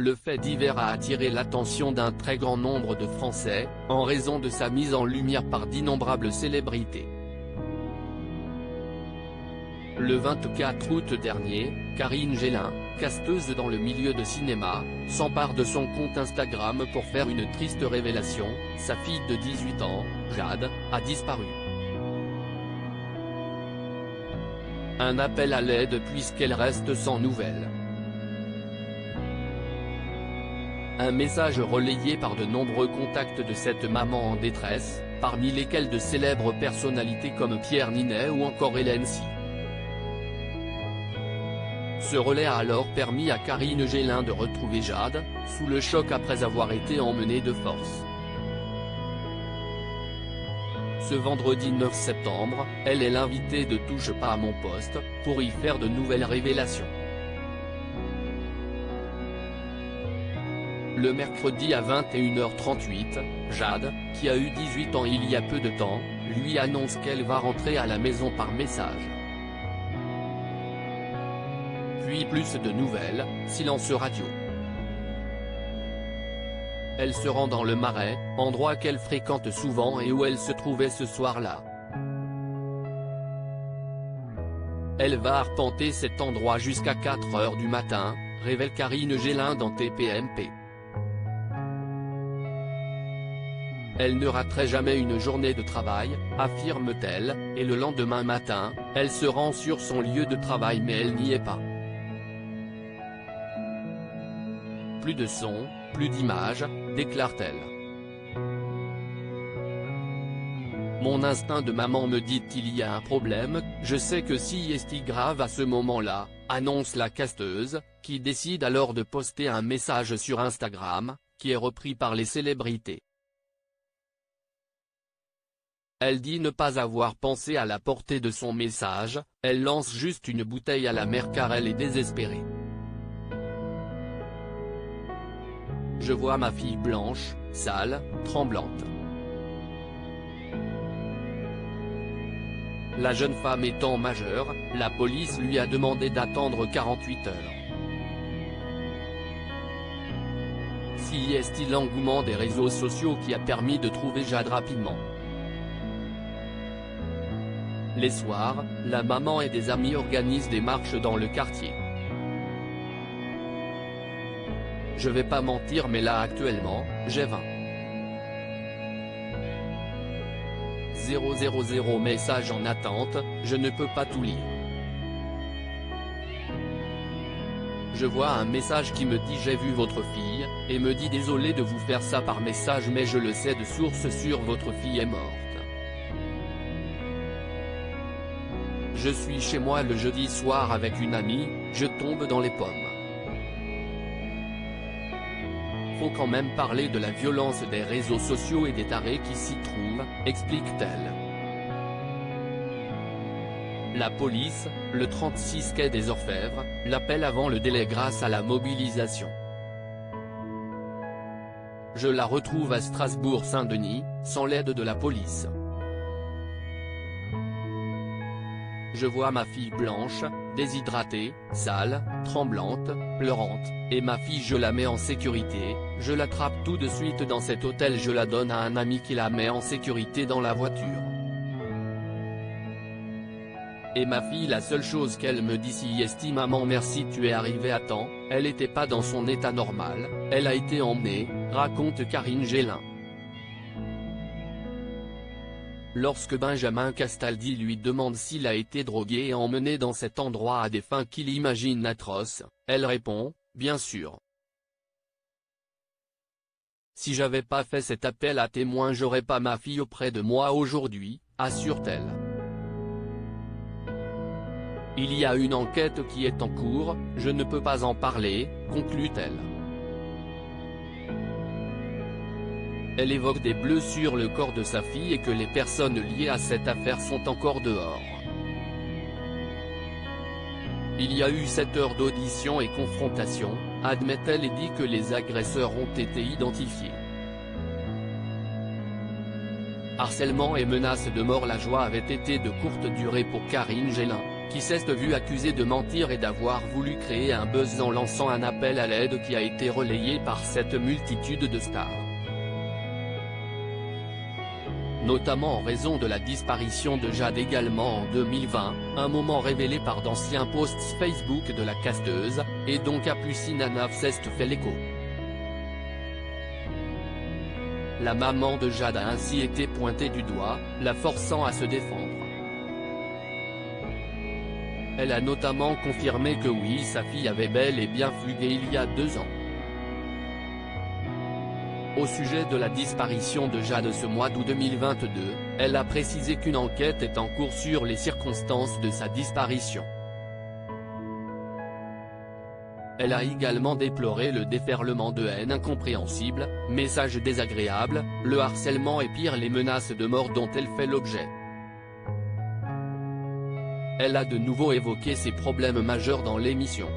Le fait divers a attiré l'attention d'un très grand nombre de Français, en raison de sa mise en lumière par d'innombrables célébrités. Le 24 août dernier, Karine Gélin, casteuse dans le milieu de cinéma, s'empare de son compte Instagram pour faire une triste révélation: sa fille de 18 ans, Jade, a disparu. Un appel à l'aide puisqu'elle reste sans nouvelles. Un message relayé par de nombreux contacts de cette maman en détresse, parmi lesquels de célèbres personnalités comme Pierre Ninet ou encore Hélène Si. Ce relais a alors permis à Karine Gélin de retrouver Jade, sous le choc après avoir été emmenée de force. Ce vendredi 9 septembre, elle est l'invitée de Touche pas à mon poste, pour y faire de nouvelles révélations. Le mercredi à 21h38, Jade, qui a eu 18 ans il y a peu de temps, lui annonce qu'elle va rentrer à la maison par message. Puis plus de nouvelles, silence radio. Elle se rend dans le Marais, endroit qu'elle fréquente souvent et où elle se trouvait ce soir-là. Elle va arpenter cet endroit jusqu'à 4 h du matin, révèle Karine Gélin dans TPMP. Elle ne raterait jamais une journée de travail, affirme-t-elle, et le lendemain matin, elle se rend sur son lieu de travail mais elle n'y est pas. Plus de son, plus d'images, déclare-t-elle. Mon instinct de maman me dit qu'il y a un problème, je sais que si est grave à ce moment-là, annonce la casteuse, qui décide alors de poster un message sur Instagram, qui est repris par les célébrités. Elle dit ne pas avoir pensé à la portée de son message, elle lance juste une bouteille à la mer car elle est désespérée. Je vois ma fille blanche, sale, tremblante. La jeune femme étant majeure, la police lui a demandé d'attendre 48 heures. Si est-il l'engouement des réseaux sociaux qui a permis de trouver Jade rapidement. Les soirs, la maman et des amis organisent des marches dans le quartier. Je vais pas mentir mais là actuellement, j'ai 20. 000 messages en attente, je ne peux pas tout lire. Je vois un message qui me dit j'ai vu votre fille, et me dit désolé de vous faire ça par message mais je le sais de source sûre votre fille est morte. Je suis chez moi le jeudi soir avec une amie, je tombe dans les pommes. Faut quand même parler de la violence des réseaux sociaux et des tarés qui s'y trouvent, explique-t-elle. La police, le 36 quai des Orfèvres, l'appelle avant le délai grâce à la mobilisation. Je la retrouve à Strasbourg-Saint-Denis, sans l'aide de la police. Je vois ma fille blanche, déshydratée, sale, tremblante, pleurante, et ma fille je la mets en sécurité, je l'attrape tout de suite dans cet hôtel je la donne à un ami qui la met en sécurité dans la voiture. Et ma fille la seule chose qu'elle me dit si est maman merci tu es arrivée à temps, elle était pas dans son état normal, elle a été emmenée, raconte Karine Gélin. Lorsque Benjamin Castaldi lui demande s'il a été drogué et emmené dans cet endroit à des fins qu'il imagine atroces, elle répond, bien sûr. Si j'avais pas fait cet appel à témoins j'aurais pas ma fille auprès de moi aujourd'hui, assure-t-elle. Il y a une enquête qui est en cours, je ne peux pas en parler, conclut-elle. Elle évoque des bleus sur le corps de sa fille et que les personnes liées à cette affaire sont encore dehors. Il y a eu 7 heures d'audition et confrontation, admet-elle et dit que les agresseurs ont été identifiés. Harcèlement et menaces de mort. La joie avait été de courte durée pour Karine Gélin, qui s'est vu accusé de mentir et d'avoir voulu créer un buzz en lançant un appel à l'aide qui a été relayé par cette multitude de stars. Notamment en raison de la disparition de Jade également en 2020, un moment révélé par d'anciens posts Facebook de la casteuse, et dont Capucine Nana s'est fait l'écho. La maman de Jade a ainsi été pointée du doigt, la forçant à se défendre. Elle a notamment confirmé que oui, sa fille avait bel et bien fugué il y a 2 ans. Au sujet de la disparition de Jade ce mois d'août 2022, elle a précisé qu'une enquête est en cours sur les circonstances de sa disparition. Elle a également déploré le déferlement de haine incompréhensible, messages désagréables, le harcèlement et pire les menaces de mort dont elle fait l'objet. Elle a de nouveau évoqué ces problèmes majeurs dans l'émission.